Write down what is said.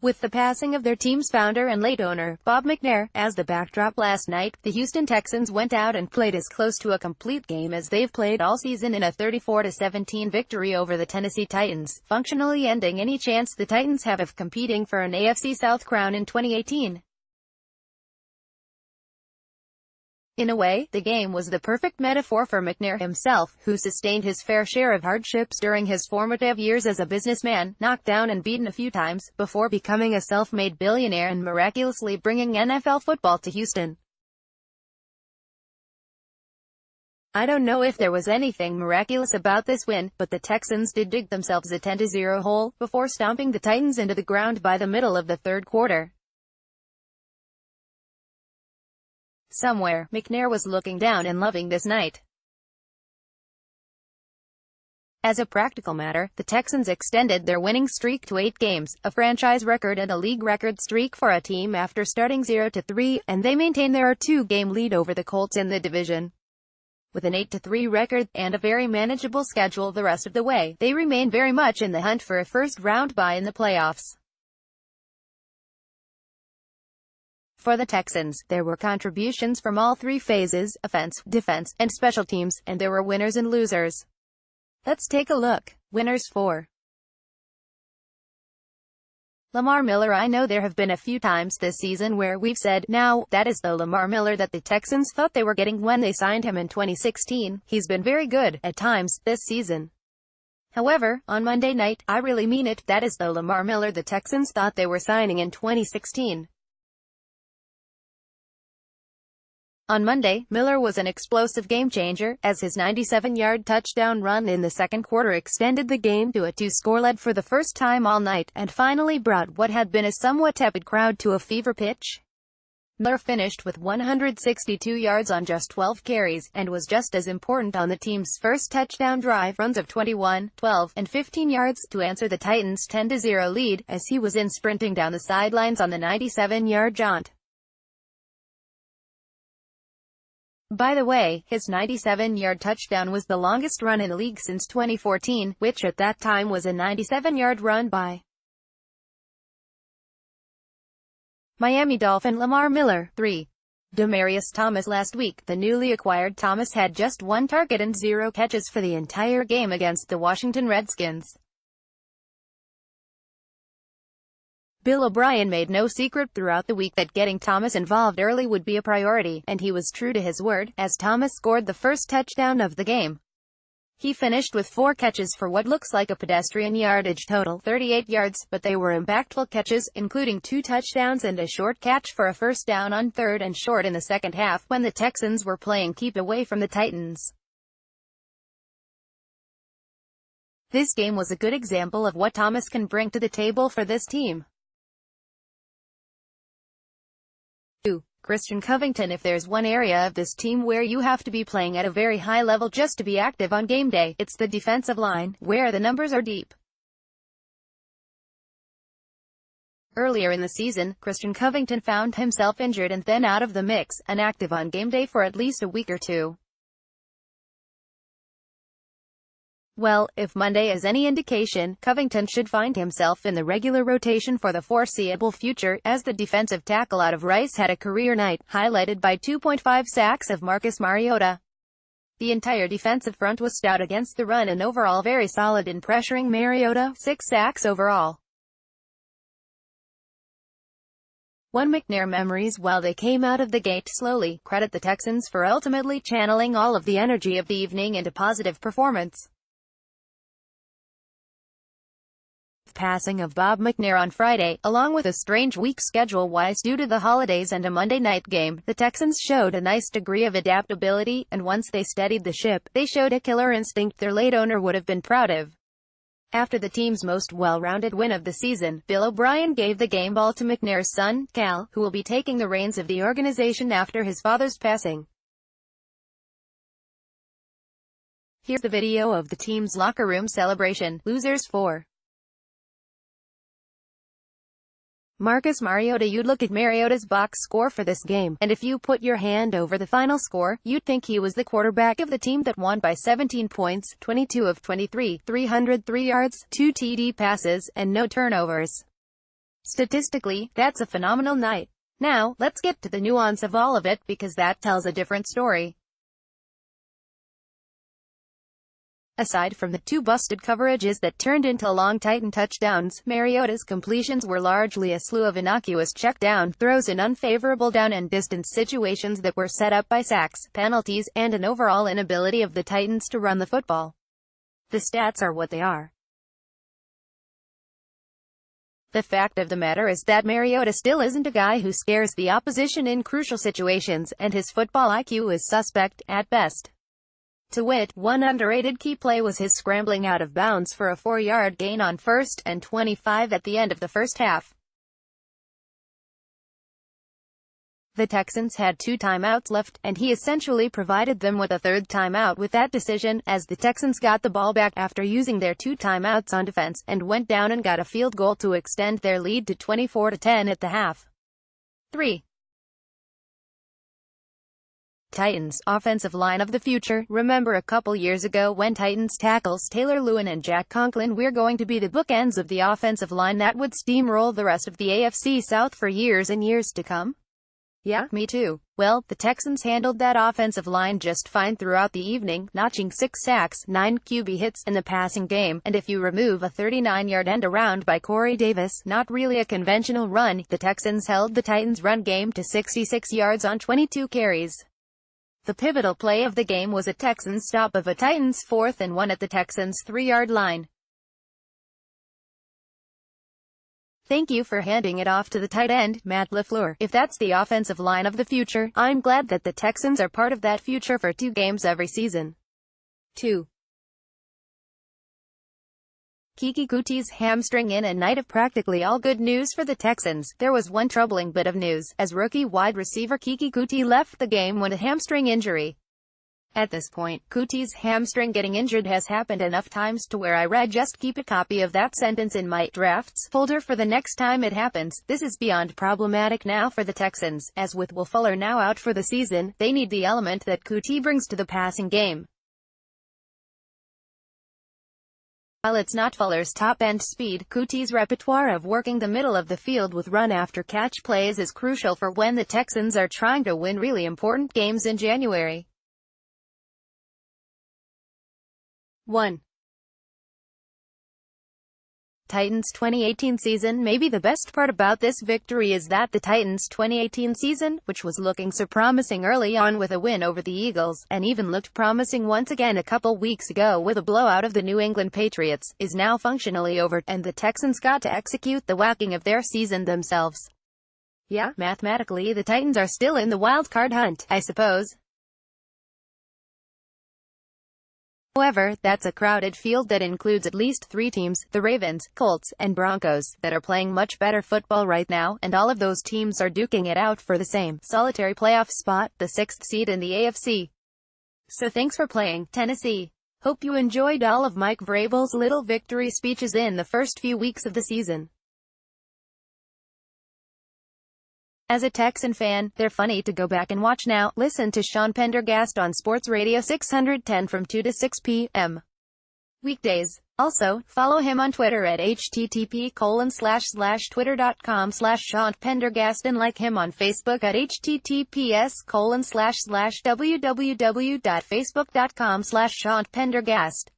With the passing of their team's founder and late owner, Bob McNair, as the backdrop last night, the Houston Texans went out and played as close to a complete game as they've played all season in a 34-17 victory over the Tennessee Titans, functionally ending any chance the Titans have of competing for an AFC South crown in 2018. In a way, the game was the perfect metaphor for McNair himself, who sustained his fair share of hardships during his formative years as a businessman, knocked down and beaten a few times, before becoming a self-made billionaire and miraculously bringing NFL football to Houston. I don't know if there was anything miraculous about this win, but the Texans did dig themselves a 10-0 hole, before stomping the Titans into the ground by the middle of the third quarter. Somewhere, McNair was looking down and loving this night. As a practical matter, the Texans extended their winning streak to 8 games, a franchise record and a league record streak for a team after starting 0-3, and they maintain their 2-game lead over the Colts in the division. With an 8-3 record, and a very manageable schedule the rest of the way, they remain very much in the hunt for a first-round bye in the playoffs. For the Texans, there were contributions from all 3 phases: offense, defense, and special teams, and there were winners and losers. Let's take a look. Winners for Lamar Miller. I know there have been a few times this season where we've said, now, that is the Lamar Miller that the Texans thought they were getting when they signed him in 2016. He's been very good, at times, this season. However, on Monday night, I really mean it, that is the Lamar Miller the Texans thought they were signing in 2016. On Monday, Miller was an explosive game-changer, as his 97-yard touchdown run in the second quarter extended the game to a 2-score lead for the first time all night, and finally brought what had been a somewhat tepid crowd to a fever pitch. Miller finished with 162 yards on just 12 carries, and was just as important on the team's first touchdown drive, runs of 21, 12, and 15 yards, to answer the Titans' 10-0 lead, as he was in sprinting down the sidelines on the 97-yard jaunt. By the way, his 97-yard touchdown was the longest run in the league since 2014, which at that time was a 97-yard run by Miami Dolphin Lamar Miller. 3. Demaryius Thomas. Last week, the newly acquired Thomas had just 1 target and 0 catches for the entire game against the Washington Redskins. Bill O'Brien made no secret throughout the week that getting Thomas involved early would be a priority, and he was true to his word, as Thomas scored the first touchdown of the game. He finished with 4 catches for what looks like a pedestrian yardage total, 38 yards, but they were impactful catches, including 2 touchdowns and a short catch for a first down on 3rd and short in the second half, when the Texans were playing keep away from the Titans. This game was a good example of what Thomas can bring to the table for this team. 2. Christian Covington. If there's one area of this team where you have to be playing at a very high level just to be active on game day, it's the defensive line, where the numbers are deep. Earlier in the season, Christian Covington found himself injured and then out of the mix, inactive on game day for at least a week or 2. Well, if Monday is any indication, Covington should find himself in the regular rotation for the foreseeable future, as the defensive tackle out of Rice had a career night, highlighted by 2.5 sacks of Marcus Mariota. The entire defensive front was stout against the run and overall very solid in pressuring Mariota, 6 sacks overall. 1 McNair memories. While they came out of the gate slowly, credit the Texans for ultimately channeling all of the energy of the evening into positive performance. Passing of Bob McNair on Friday, along with a strange week schedule-wise due to the holidays and a Monday night game, the Texans showed a nice degree of adaptability, and once they steadied the ship, they showed a killer instinct their late owner would have been proud of. After the team's most well-rounded win of the season, Bill O'Brien gave the game ball to McNair's son, Cal, who will be taking the reins of the organization after his father's passing. Here's the video of the team's locker room celebration. Losers 4. Marcus Mariota. You'd look at Mariota's box score for this game, and if you put your hand over the final score, you'd think he was the quarterback of the team that won by 17 points, 22 of 23, 303 yards, 2 TD passes, and no turnovers. Statistically, that's a phenomenal night. Now, let's get to the nuance of all of it, because that tells a different story. Aside from the two busted coverages that turned into long Titan touchdowns, Mariota's completions were largely a slew of innocuous check-down throws in unfavorable down and distance situations that were set up by sacks, penalties, and an overall inability of the Titans to run the football. The stats are what they are. The fact of the matter is that Mariota still isn't a guy who scares the opposition in crucial situations, and his football IQ is suspect, at best. To wit, one underrated key play was his scrambling out of bounds for a 4-yard gain on 1st and 25 at the end of the first half. The Texans had 2 timeouts left, and he essentially provided them with a 3rd timeout with that decision, as the Texans got the ball back after using their 2 timeouts on defense, and went down and got a field goal to extend their lead to 24-10 at the half. 3. Titans offensive line of the future. Remember a couple years ago when Titans tackles Taylor Lewin and Jack Conklin were going to be the bookends of the offensive line that would steamroll the rest of the AFC South for years and years to come? Yeah, me too. Well, the Texans handled that offensive line just fine throughout the evening, notching 6 sacks, 9 QB hits in the passing game, and if you remove a 39-yard end around by Corey Davis, not really a conventional run, the Texans held the Titans' run game to 66 yards on 22 carries. The pivotal play of the game was a Texans stop of a Titans 4th and 1 at the Texans' 3-yard line. Thank you for handing it off to the tight end, Matt LaFleur. If that's the offensive line of the future, I'm glad that the Texans are part of that future for 2 games every season. 2. Keke Coutee hamstring. In a night of practically all good news for the Texans, there was one troubling bit of news, as rookie wide receiver Keke Coutee left the game with a hamstring injury. At this point, Coutee's hamstring getting injured has happened enough times to where I read just keep a copy of that sentence in my drafts folder for the next time it happens. This is beyond problematic now for the Texans, as with Will Fuller now out for the season, they need the element that Coutee brings to the passing game. While it's not Fuller's top-end speed, Coutee's repertoire of working the middle of the field with run-after-catch plays is crucial for when the Texans are trying to win really important games in January. 1. Titans 2018 season. Maybe the best part about this victory is that the Titans 2018 season, which was looking so promising early on with a win over the Eagles, and even looked promising once again a couple weeks ago with a blowout of the New England Patriots, is now functionally over, and the Texans got to execute the whacking of their season themselves. Yeah, mathematically the Titans are still in the wild card hunt, I suppose. However, that's a crowded field that includes at least 3 teams, the Ravens, Colts, and Broncos, that are playing much better football right now, and all of those teams are duking it out for the same solitary playoff spot, the 6th seed in the AFC. So thanks for playing, Tennessee. Hope you enjoyed all of Mike Vrabel's little victory speeches in the first few weeks of the season. As a Texan fan, they're funny to go back and watch now. Listen to Sean Pendergast on Sports Radio 610 from 2 to 6 p.m. weekdays. Also, follow him on Twitter at http://twitter.com/Sean Pendergast and like him on Facebook at https://www.facebook.com/Sean Pendergast.